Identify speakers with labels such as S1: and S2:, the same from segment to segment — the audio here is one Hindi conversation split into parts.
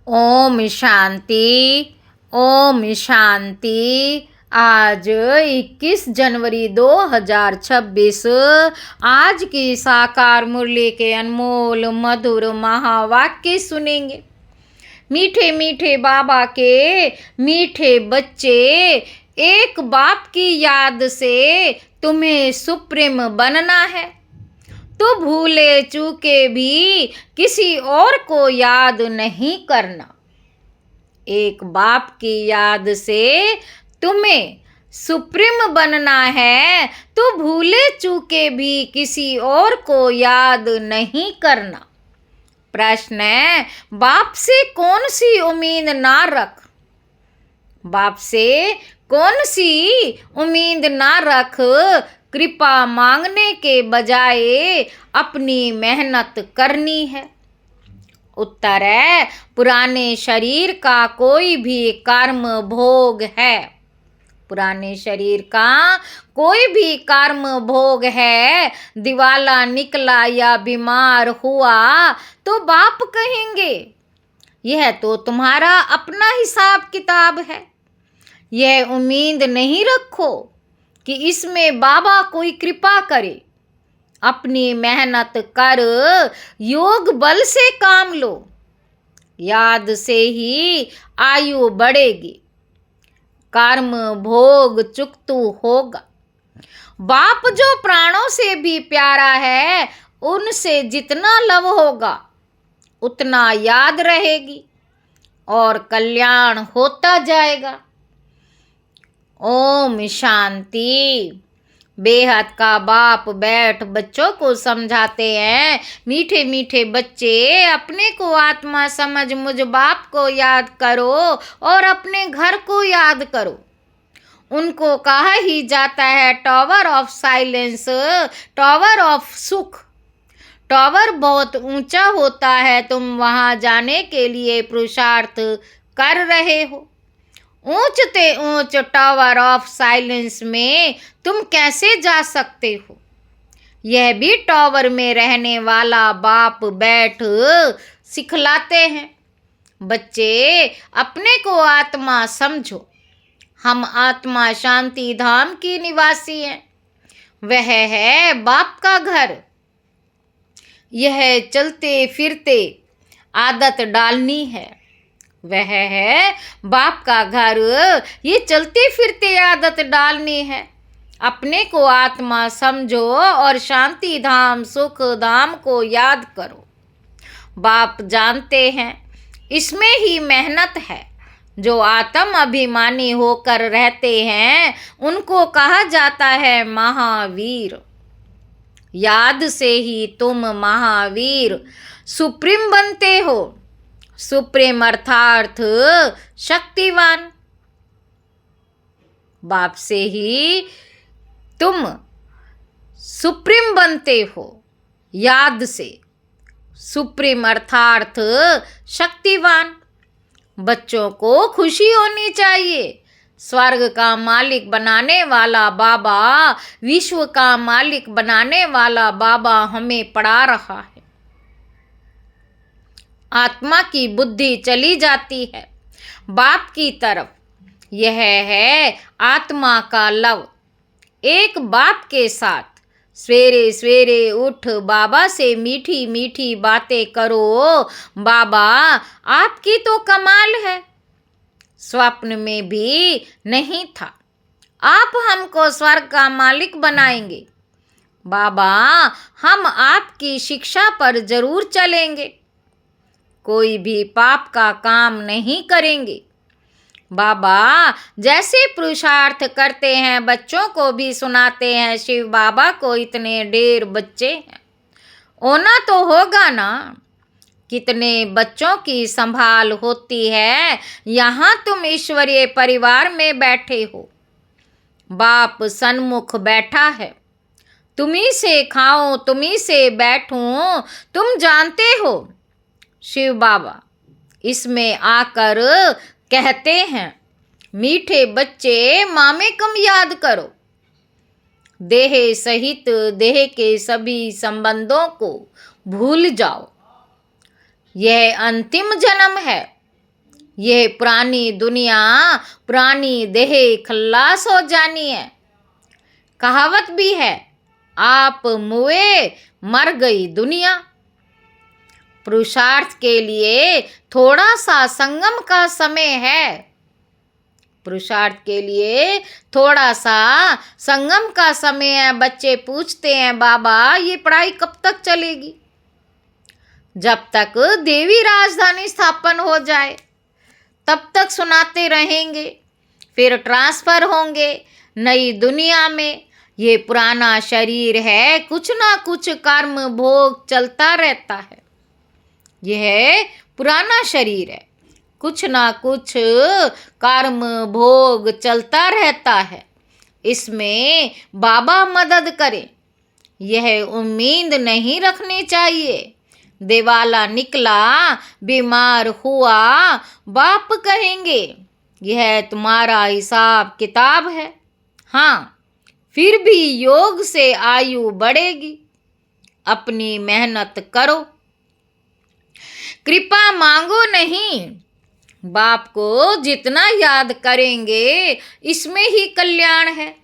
S1: ओम शांति। ओम शांति। आज 21 जनवरी 2026 आज की साकार मुरली के अनमोल मधुर महावाक्य सुनेंगे। मीठे मीठे बाबा के मीठे बच्चे, एक बाप की याद से तुम्हें सुप्रीम बनना है तो भूले चूके भी किसी और को याद नहीं करना। एक बाप की याद से तुम्हें सुप्रीम बनना है तो भूले चूके भी किसी और को याद नहीं करना। प्रश्न है, बाप से कौन सी उम्मीद ना रख। बाप से कौन सी उम्मीद ना रख। कृपा मांगने के बजाय अपनी मेहनत करनी है। उत्तर है, पुराने शरीर का कोई भी कर्म भोग है। पुराने शरीर का कोई भी कर्म भोग है। दिवाला निकला या बीमार हुआ तो बाप कहेंगे, यह तो तुम्हारा अपना हिसाब किताब है। यह उम्मीद नहीं रखो कि इसमें बाबा कोई कृपा करे। अपनी मेहनत कर योग बल से काम लो। याद से ही आयु बढ़ेगी। कर्म भोग चुकतू होगा। बाप जो प्राणों से भी प्यारा है, उनसे जितना लव होगा उतना याद रहेगी और कल्याण होता जाएगा। ओम शांति। बेहद का बाप बैठ बच्चों को समझाते हैं। मीठे मीठे बच्चे, अपने को आत्मा समझ मुझ बाप को याद करो और अपने घर को याद करो। उनको कहा ही जाता है tower of silence, tower of सुख। टावर बहुत ऊंचा होता है, तुम वहां जाने के लिए पुरुषार्थ कर रहे हो। ऊंचते ऊंच टावर ऑफ साइलेंस में तुम कैसे जा सकते हो। यह भी टावर में रहने वाला बाप बैठ सिखलाते हैं। बच्चे, अपने को आत्मा समझो। हम आत्मा शांति धाम की निवासी हैं। वह है बाप का घर। यह चलते फिरते आदत डालनी है। वह है बाप का घर। ये चलते फिरते आदत डालनी है। अपने को आत्मा समझो और शांति धाम सुख धाम को याद करो। बाप जानते हैं इसमें ही मेहनत है। जो आत्म अभिमानी होकर रहते हैं उनको कहा जाता है महावीर। याद से ही तुम महावीर सुप्रीम बनते हो। सुप्रीम अर्थात शक्तिवान। बाप से ही तुम सुप्रीम बनते हो। याद से सुप्रीम अर्थात शक्तिवान। बच्चों को खुशी होनी चाहिए। स्वर्ग का मालिक बनाने वाला बाबा, विश्व का मालिक बनाने वाला बाबा हमें पढ़ा रहा है। आत्मा की बुद्धि चली जाती है बाप की तरफ। यह है आत्मा का लव। एक बाप के साथ सवेरे सवेरे उठ बाबा से मीठी मीठी बातें करो। बाबा, आपकी तो कमाल है। स्वप्न में भी नहीं था आप हमको स्वर्ग का मालिक बनाएंगे। बाबा, हम आपकी शिक्षा पर जरूर चलेंगे। कोई भी पाप का काम नहीं करेंगे। बाबा जैसे पुरुषार्थ करते हैं बच्चों को भी सुनाते हैं। शिव बाबा को इतने ढेर बच्चे हैं, होना तो होगा ना। कितने बच्चों की संभाल होती है। यहाँ तुम ईश्वरीय परिवार में बैठे हो। बाप सन्मुख बैठा है। तुम्ही से खाऊं तुम्ही से बैठूं, तुम जानते हो। शिव बाबा इसमें आकर कहते हैं, मीठे बच्चे मामे कम याद करो। देह सहित देह के सभी संबंधों को भूल जाओ। यह अंतिम जन्म है। ये पुरानी दुनिया पुरानी देह खल्लास हो जानी है। कहावत भी है, आप मुए मर गई दुनिया। पुरुषार्थ के लिए थोड़ा सा संगम का समय है। पुरुषार्थ के लिए थोड़ा सा संगम का समय है। बच्चे पूछते हैं, बाबा ये पढ़ाई कब तक चलेगी? जब तक देवी राजधानी स्थापन हो जाए तब तक सुनाते रहेंगे, फिर ट्रांसफर होंगे नई दुनिया में। ये पुराना शरीर है, कुछ ना कुछ कर्म भोग चलता रहता है। यह पुराना शरीर है, कुछ ना कुछ कर्म भोग चलता रहता है। इसमें बाबा मदद करें, यह उम्मीद नहीं रखनी चाहिए। दिवाला निकला, बीमार हुआ, बाप कहेंगे यह तुम्हारा हिसाब किताब है। हाँ, फिर भी योग से आयु बढ़ेगी। अपनी मेहनत करो, कृपा मांगो नहीं। बाप को जितना याद करेंगे इसमें ही कल्याण है।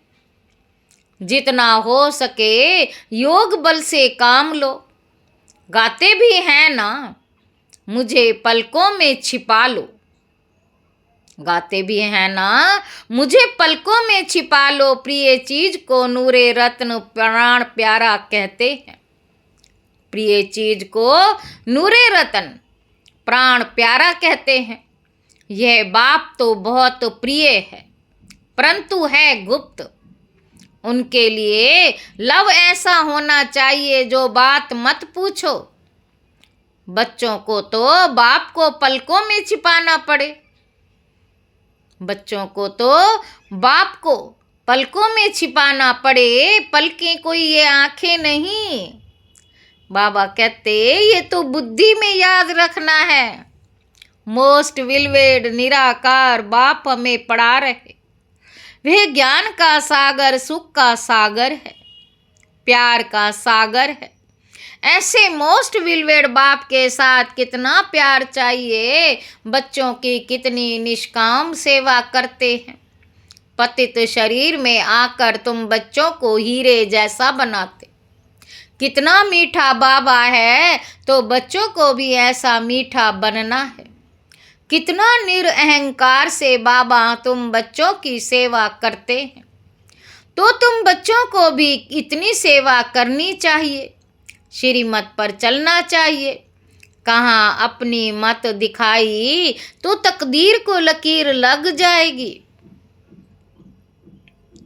S1: जितना हो सके योग बल से काम लो। गाते भी हैं ना, मुझे पलकों में छिपा लो। गाते भी हैं ना, मुझे पलकों में छिपा लो। प्रिय चीज को नूरे रत्न प्राण प्यारा कहते हैं। प्रिय चीज को नूरे रत्न प्राण प्यारा कहते हैं। यह बाप तो बहुत प्रिय है, परंतु है गुप्त। उनके लिए लव ऐसा होना चाहिए जो बात मत पूछो। बच्चों को तो बाप को पलकों में छिपाना पड़े। बच्चों को तो बाप को पलकों में छिपाना पड़े। पलकें कोई ये आंखें नहीं। बाबा कहते ये तो बुद्धि में याद रखना है। मोस्ट विलवेड निराकार बाप हमें पढ़ा रहे। वह ज्ञान का सागर, सुख का सागर है, प्यार का सागर है। ऐसे मोस्ट विलवेड बाप के साथ कितना प्यार चाहिए। बच्चों की कितनी निष्काम सेवा करते हैं। पतित शरीर में आकर तुम बच्चों को हीरे जैसा बनाते। कितना मीठा बाबा है, तो बच्चों को भी ऐसा मीठा बनना है। कितना निरअहंकार से बाबा तुम बच्चों की सेवा करते हैं, तो तुम बच्चों को भी इतनी सेवा करनी चाहिए। श्रीमत पर चलना चाहिए। कहाँ अपनी मत दिखाई तो तकदीर को लकीर लग जाएगी।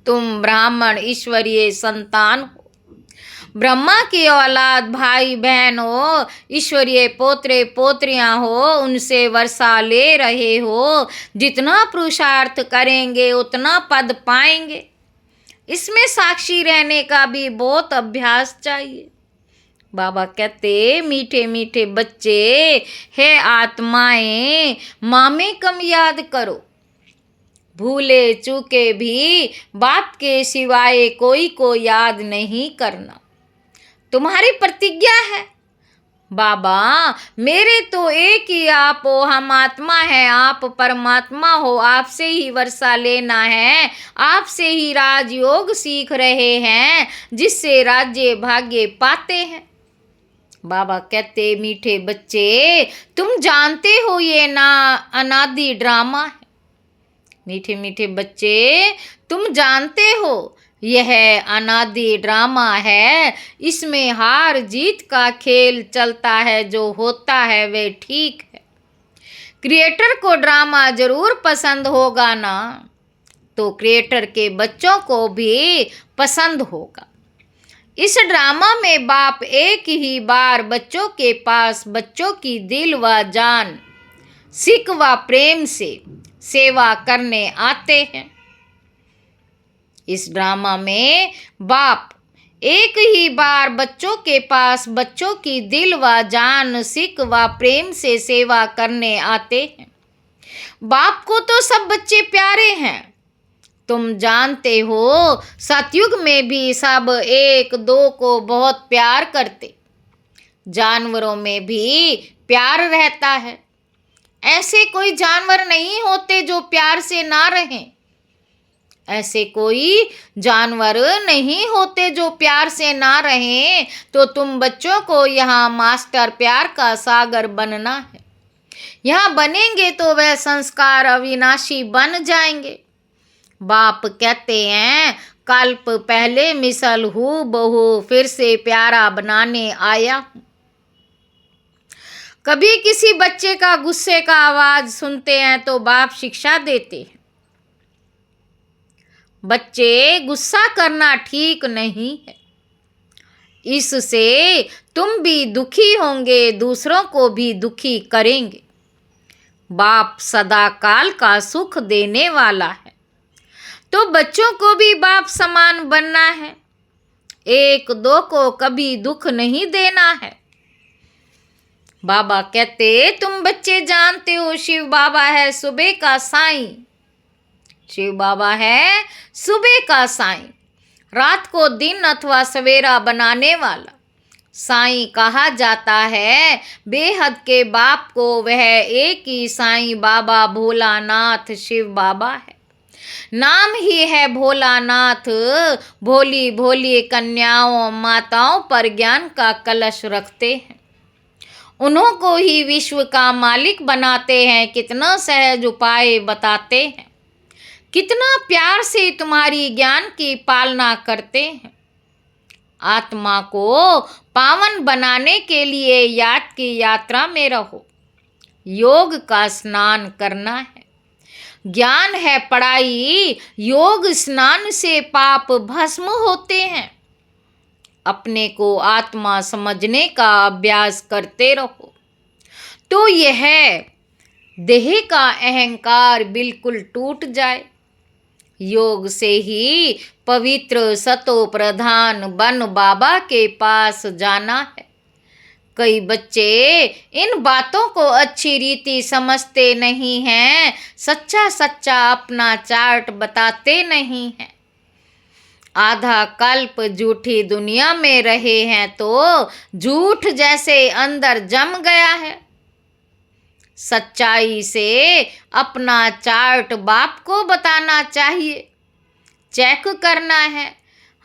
S1: तुम ब्राह्मण ईश्वरीय संतान हो, ब्रह्मा की औलाद, भाई बहन हो, ईश्वरीय पोत्रे पोत्रियां हो, उनसे वर्षा ले रहे हो। जितना पुरुषार्थ करेंगे उतना पद पाएंगे। इसमें साक्षी रहने का भी बहुत अभ्यास चाहिए। बाबा कहते मीठे मीठे बच्चे है आत्माएं, माँ में कम याद करो। भूले चूके भी बाप के सिवाय कोई को याद नहीं करना। तुम्हारी प्रतिज्ञा है, बाबा मेरे तो एक ही आप हो, हम आत्मा है, आप परमात्मा हो। आपसे ही वर्षा लेना है, आपसे ही राजयोग सीख रहे हैं, जिससे राज्य भाग्य पाते हैं। बाबा कहते मीठे बच्चे तुम जानते हो ये ना अनादि ड्रामा है। मीठे मीठे बच्चे तुम जानते हो यह अनादि ड्रामा है। इसमें हार जीत का खेल चलता है। जो होता है वे ठीक है। क्रिएटर को ड्रामा जरूर पसंद होगा ना, तो क्रिएटर के बच्चों को भी पसंद होगा। इस ड्रामा में बाप एक ही बार बच्चों के पास बच्चों की दिल व जान, सिक व प्रेम से सेवा करने आते हैं। इस ड्रामा में बाप एक ही बार बच्चों के पास बच्चों की दिल व जान, सिक व प्रेम से सेवा करने आते हैं। बाप को तो सब बच्चे प्यारे हैं। तुम जानते हो सतयुग में भी सब एक दो को बहुत प्यार करते। जानवरों में भी प्यार रहता है। ऐसे कोई जानवर नहीं होते जो प्यार से ना रहें। ऐसे कोई जानवर नहीं होते जो प्यार से ना रहें। तो तुम बच्चों को यहाँ मास्टर प्यार का सागर बनना है। यहाँ बनेंगे तो वह संस्कार अविनाशी बन जाएंगे। बाप कहते हैं, कल्प पहले मिसल हूँ बहू, फिर से प्यारा बनाने आया हूँ। कभी किसी बच्चे का गुस्से का आवाज सुनते हैं तो बाप शिक्षा देते हैं, बच्चे गुस्सा करना ठीक नहीं है, इससे तुम भी दुखी होंगे, दूसरों को भी दुखी करेंगे। बाप सदा काल का सुख देने वाला है, तो बच्चों को भी बाप समान बनना है। एक दो को कभी दुख नहीं देना है। बाबा कहते, तुम बच्चे जानते हो शिव बाबा है सुबह का साईं। शिव बाबा है सुबह का साईं, रात को दिन अथवा सवेरा बनाने वाला। साईं कहा जाता है बेहद के बाप को, वह एक ही साईं बाबा भोलानाथ शिव बाबा है। नाम ही है भोलानाथ, भोली भोली कन्याओं माताओं पर ज्ञान का कलश रखते हैं, उन्हों को ही विश्व का मालिक बनाते हैं। कितना सहज उपाय बताते हैं, कितना प्यार से तुम्हारी ज्ञान की पालना करते हैं। आत्मा को पावन बनाने के लिए याद की यात्रा में रहो। योग का स्नान करना है, ज्ञान है पढ़ाई, योग स्नान से पाप भस्म होते हैं। अपने को आत्मा समझने का अभ्यास करते रहो, तो यह देह का अहंकार बिल्कुल टूट जाए। योग से ही पवित्र सतो प्रधान बन बाबा के पास जाना है। कई बच्चे इन बातों को अच्छी रीति समझते नहीं हैं, सच्चा सच्चा अपना चार्ट बताते नहीं हैं। आधा कल्प झूठी दुनिया में रहे हैं तो झूठ जैसे अंदर जम गया है। सच्चाई से अपना चार्ट बाप को बताना चाहिए, चेक करना है।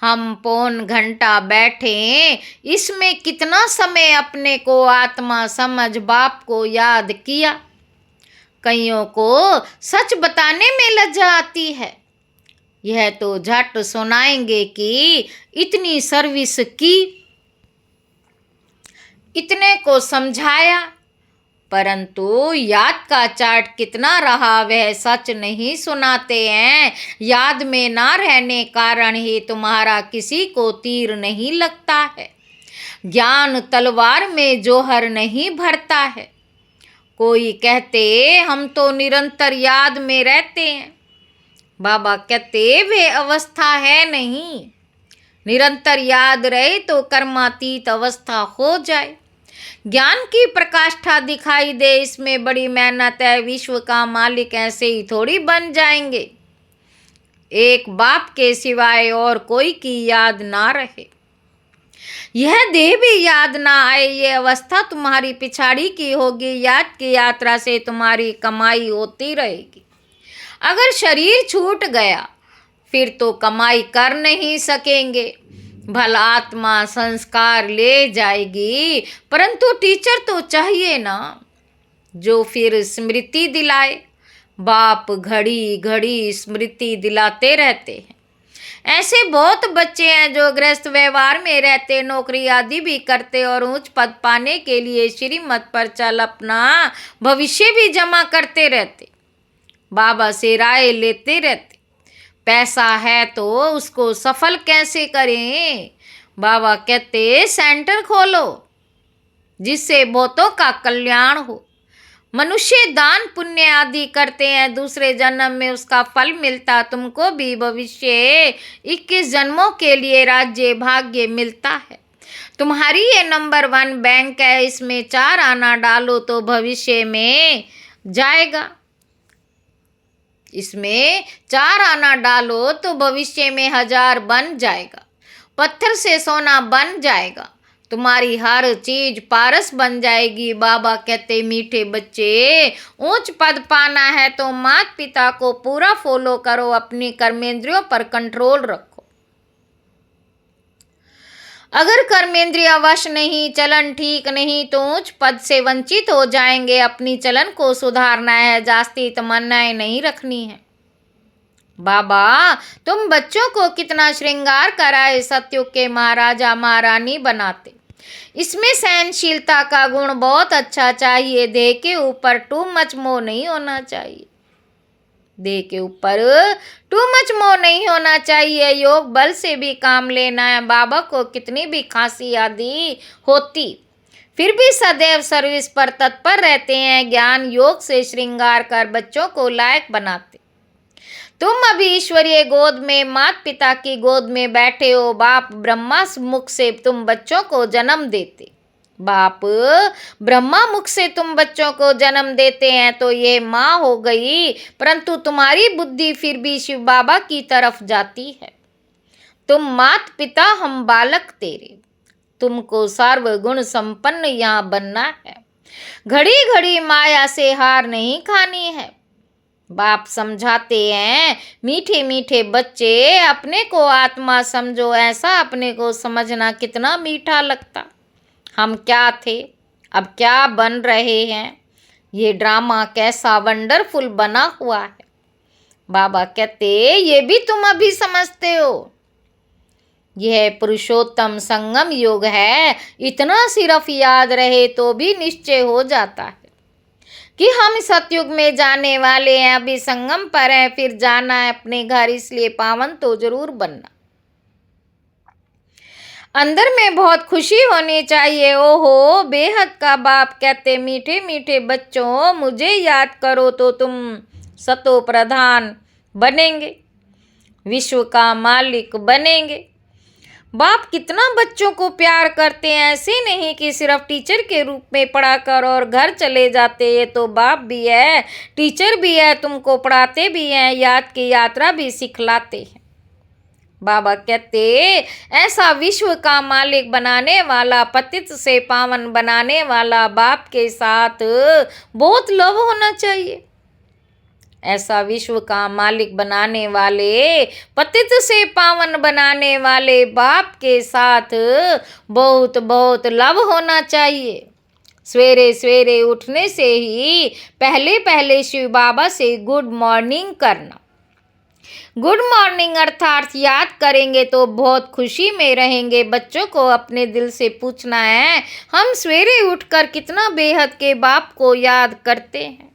S1: हम पौन घंटा बैठे, इसमें कितना समय अपने को आत्मा समझ बाप को याद किया। कईयों को सच बताने में लज्जा आती है, यह तो झट सुनाएंगे कि इतनी सर्विस की, इतने को समझाया, परंतु याद का चार्ट कितना रहा वह सच नहीं सुनाते हैं। याद में ना रहने कारण ही तुम्हारा किसी को तीर नहीं लगता है। ज्ञान तलवार में जोहर नहीं भरता है। कोई कहते हम तो निरंतर याद में रहते हैं, बाबा कहते वे अवस्था है नहीं। निरंतर याद रहे तो कर्मातीत अवस्था हो जाए। ज्ञान की प्रकाष्ठा दिखाई दे, इसमें बड़ी मेहनत है। विश्व का मालिक ऐसे ही थोड़ी बन जाएंगे। एक बाप के सिवाय और कोई की याद ना रहे, यह देह भी याद ना आए, ये अवस्था तुम्हारी पिछाड़ी की होगी। याद की यात्रा से तुम्हारी कमाई होती रहेगी। अगर शरीर छूट गया फिर तो कमाई कर नहीं सकेंगे। भला आत्मा संस्कार ले जाएगी, परंतु टीचर तो चाहिए ना, जो फिर स्मृति दिलाए। बाप घड़ी घड़ी स्मृति दिलाते रहते हैं। ऐसे बहुत बच्चे हैं जो गृहस्थ व्यवहार में रहते, नौकरी आदि भी करते और उच्च पद पाने के लिए श्रीमत पर चल अपना भविष्य भी जमा करते रहते, बाबा से राय लेते रहते। पैसा है तो उसको सफल कैसे करें? बाबा कहते सेंटर खोलो जिससे बहुतों का कल्याण हो। मनुष्य दान पुण्य आदि करते हैं, दूसरे जन्म में उसका फल मिलता। तुमको भी भविष्य 21 जन्मों के लिए राज्य भाग्य मिलता है। तुम्हारी ये नंबर 1 बैंक है, इसमें 4 आना डालो तो भविष्य में जाएगा। इसमें 4 आना डालो तो भविष्य में 1000 बन जाएगा। पत्थर से सोना बन जाएगा। तुम्हारी हर चीज पारस बन जाएगी। बाबा कहते मीठे बच्चे, ऊंच पद पाना है तो माता पिता को पूरा फॉलो करो, अपनी कर्मेंद्रियों पर कंट्रोल रखो। अगर कर्मेंद्रिय वश नहीं, चलन ठीक नहीं तो उच्च पद से वंचित हो जाएंगे। अपनी चलन को सुधारना है, जास्ती तमन्नाएं नहीं रखनी है। बाबा तुम बच्चों को कितना श्रृंगार कराए, सतयुग के महाराजा महारानी बनाते। इसमें सहनशीलता का गुण बहुत अच्छा चाहिए। देह के ऊपर टू मच मोह नहीं होना चाहिए। देह के ऊपर टू मच मोह नहीं होना चाहिए। योग बल से भी काम लेना है। बाबा को कितनी भी खांसी आदि होती फिर भी सदैव सर्विस पर तत्पर रहते हैं। ज्ञान योग से श्रृंगार कर बच्चों को लायक बनाते। तुम अभी ईश्वरीय गोद में, माता पिता की गोद में बैठे हो। बाप ब्रह्मा मुख से तुम बच्चों को जन्म देते। बाप ब्रह्मा मुख से तुम बच्चों को जन्म देते हैं तो ये माँ हो गई, परंतु तुम्हारी बुद्धि फिर भी शिव बाबा की तरफ जाती है। तुम मात पिता, हम बालक तेरे। तुमको सर्वगुण संपन्न यहाँ बनना है। घड़ी घड़ी माया से हार नहीं खानी है। बाप समझाते हैं, मीठे मीठे बच्चे, अपने को आत्मा समझो। ऐसा अपने को समझना कितना मीठा लगता। हम क्या थे, अब क्या बन रहे हैं। ये ड्रामा कैसा वंडरफुल बना हुआ है। बाबा कहते ये भी तुम अभी समझते हो। यह पुरुषोत्तम संगम योग है। इतना सिर्फ याद रहे तो भी निश्चय हो जाता है कि हम सतयुग में जाने वाले हैं। अभी संगम पर हैं, फिर जाना है अपने घर, इसलिए पावन तो जरूर बनना। अंदर में बहुत खुशी होनी चाहिए। ओहो बेहद का बाप कहते, मीठे मीठे बच्चों, मुझे याद करो तो तुम सतो प्रधान बनेंगे, विश्व का मालिक बनेंगे। बाप कितना बच्चों को प्यार करते हैं। ऐसे नहीं कि सिर्फ टीचर के रूप में पढ़ाकर और घर चले जाते। ये तो बाप भी है, टीचर भी है, तुमको पढ़ाते भी हैं, याद की यात्रा भी सिखलाते हैं। बाबा कहते ऐसा विश्व का मालिक बनाने वाला, पतित से पावन बनाने वाला बाप के साथ बहुत लव होना चाहिए। ऐसा विश्व का मालिक बनाने वाले, पतित से पावन बनाने वाले बाप के साथ बहुत बहुत लव होना चाहिए। सवेरे सवेरे उठने से ही पहले पहले शिव बाबा से गुड मॉर्निंग करना। गुड मॉर्निंग अर्थात याद करेंगे तो बहुत खुशी में रहेंगे। बच्चों को अपने दिल से पूछना है, हम सवेरे उठकर कितना बेहद के बाप को याद करते हैं।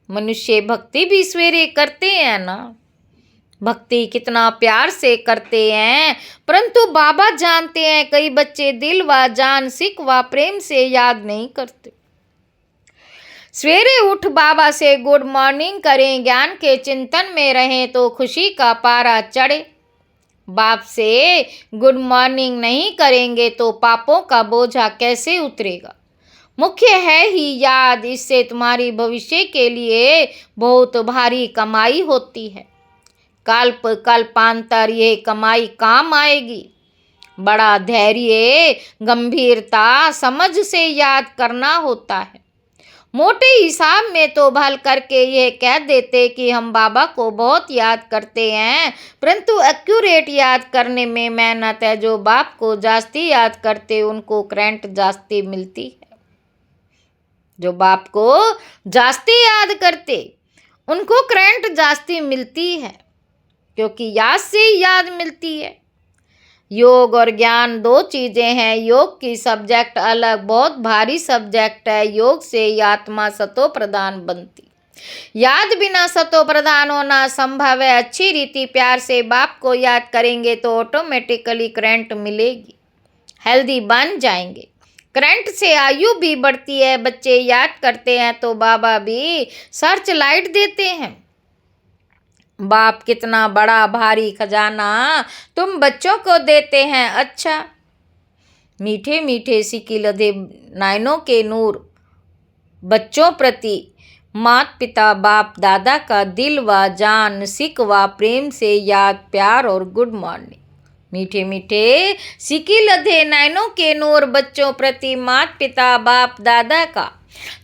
S1: मनुष्य भक्ति भी सवेरे करते हैं ना, भक्ति कितना प्यार से करते हैं, परंतु बाबा जानते हैं कई बच्चे दिल व जान, सिक व प्रेम से याद नहीं करते। सवेरे उठ बाबा से गुड मॉर्निंग करें, ज्ञान के चिंतन में रहें तो खुशी का पारा चढ़े। बाप से गुड मॉर्निंग नहीं करेंगे तो पापों का बोझा कैसे उतरेगा। मुख्य है ही याद, इससे तुम्हारी भविष्य के लिए बहुत भारी कमाई होती है। कल्प कल्पांतर ये कमाई काम आएगी। बड़ा धैर्य, गंभीरता, समझ से याद करना होता है। मोटे हिसाब में तो भल करके ये कह देते कि हम बाबा को बहुत याद करते हैं, परंतु एक्यूरेट याद करने में मेहनत है। जो बाप को जास्ती याद करते उनको करंट जास्ती मिलती है। जो बाप को जास्ती याद करते उनको करंट जास्ती मिलती है, क्योंकि याद से ही याद मिलती है। योग और ज्ञान दो चीज़ें हैं। योग की सब्जेक्ट अलग, बहुत भारी सब्जेक्ट है। योग से ही आत्मा सतो प्रधान बनती। याद बिना सतो प्रधान होना संभव है। अच्छी रीति प्यार से बाप को याद करेंगे तो ऑटोमेटिकली करंट मिलेगी, हेल्दी बन जाएंगे। करंट से आयु भी बढ़ती है। बच्चे याद करते हैं तो बाबा भी सर्च लाइट देते हैं। बाप कितना बड़ा भारी खजाना तुम बच्चों को देते हैं। अच्छा, मीठे मीठे सिकी लधे नयनों के नूर बच्चों प्रति माता पिता बाप दादा का दिल व जान, सिक व प्रेम से याद, प्यार और गुड मॉर्निंग। मीठे मीठे सिकी लधे नैनों के नूर बच्चों प्रति मात पिता बाप दादा का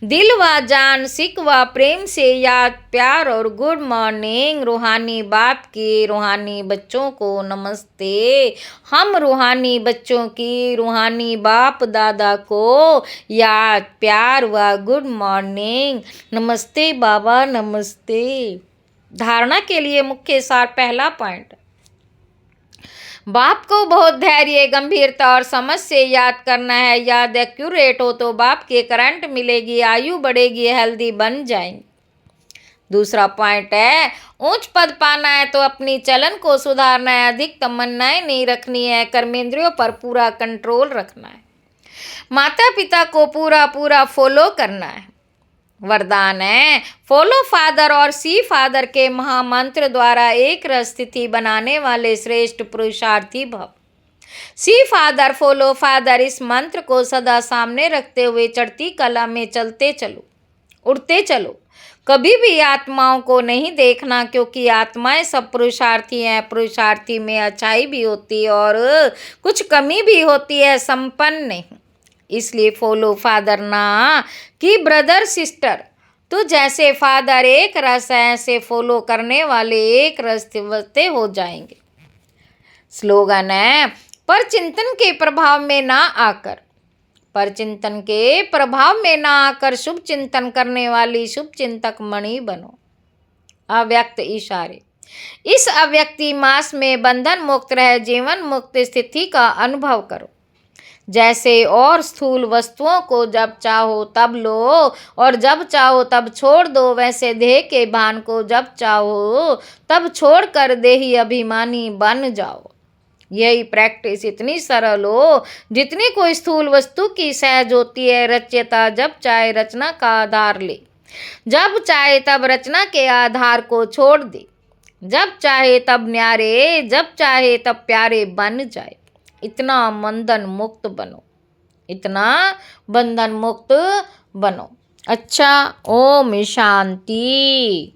S1: दिल व जान सिक व प्रेम से याद प्यार और गुड मॉर्निंग। रूहानी बाप की रूहानी बच्चों को नमस्ते। हम रूहानी बच्चों की रूहानी बाप दादा को याद प्यार व गुड मॉर्निंग। नमस्ते बाबा नमस्ते। धारणा के लिए मुख्य सार। पहला पॉइंट, बाप को बहुत धैर्य गंभीरता और समझ से याद करना है। याद एक्यूरेट हो तो बाप की करंट मिलेगी, आयु बढ़ेगी, हेल्दी बन जाएंगे। दूसरा पॉइंट है, ऊंच पद पाना है तो अपनी चलन को सुधारना है, अधिक तमन्नाएं नहीं रखनी है, कर्मेंद्रियों पर पूरा कंट्रोल रखना है, माता पिता को पूरा पूरा फॉलो करना है। वरदान है, फॉलो फादर और सी फादर के महामंत्र द्वारा एक रस स्थिति बनाने वाले श्रेष्ठ पुरुषार्थी भव। सी फादर फॉलो फादर, इस मंत्र को सदा सामने रखते हुए चढ़ती कला में चलते चलो, उड़ते चलो। कभी भी आत्माओं को नहीं देखना, क्योंकि आत्माएं सब पुरुषार्थी हैं। पुरुषार्थी में अच्छाई भी होती है और कुछ कमी भी होती है, संपन्न नहीं। इसलिए फॉलो फादर ना कि ब्रदर सिस्टर। तो जैसे फादर एक रस है, ऐसे फॉलो करने वाले एक रस हो जाएंगे। स्लोगन है, पर चिंतन के प्रभाव में ना आकर, पर चिंतन के प्रभाव में ना आकर शुभ चिंतन करने वाली शुभ चिंतक मणि बनो। अव्यक्त इशारे, इस अव्यक्ति मास में बंधन मुक्त रह जीवन मुक्त स्थिति का अनुभव करो। जैसे और स्थूल वस्तुओं को जब चाहो तब लो और जब चाहो तब छोड़ दो, वैसे देह के भान को जब चाहो तब छोड़कर देही अभिमानी बन जाओ। यही प्रैक्टिस इतनी सरल हो जितनी कोई स्थूल वस्तु की सहज होती है। रचयिता जब चाहे रचना का आधार ले, जब चाहे तब रचना के आधार को छोड़ दे, जब चाहे तब न्यारे, जब चाहे तब प्यारे बन जाए। इतना बंधन मुक्त बनो, इतना बंधन मुक्त बनो। अच्छा, ओम शांति।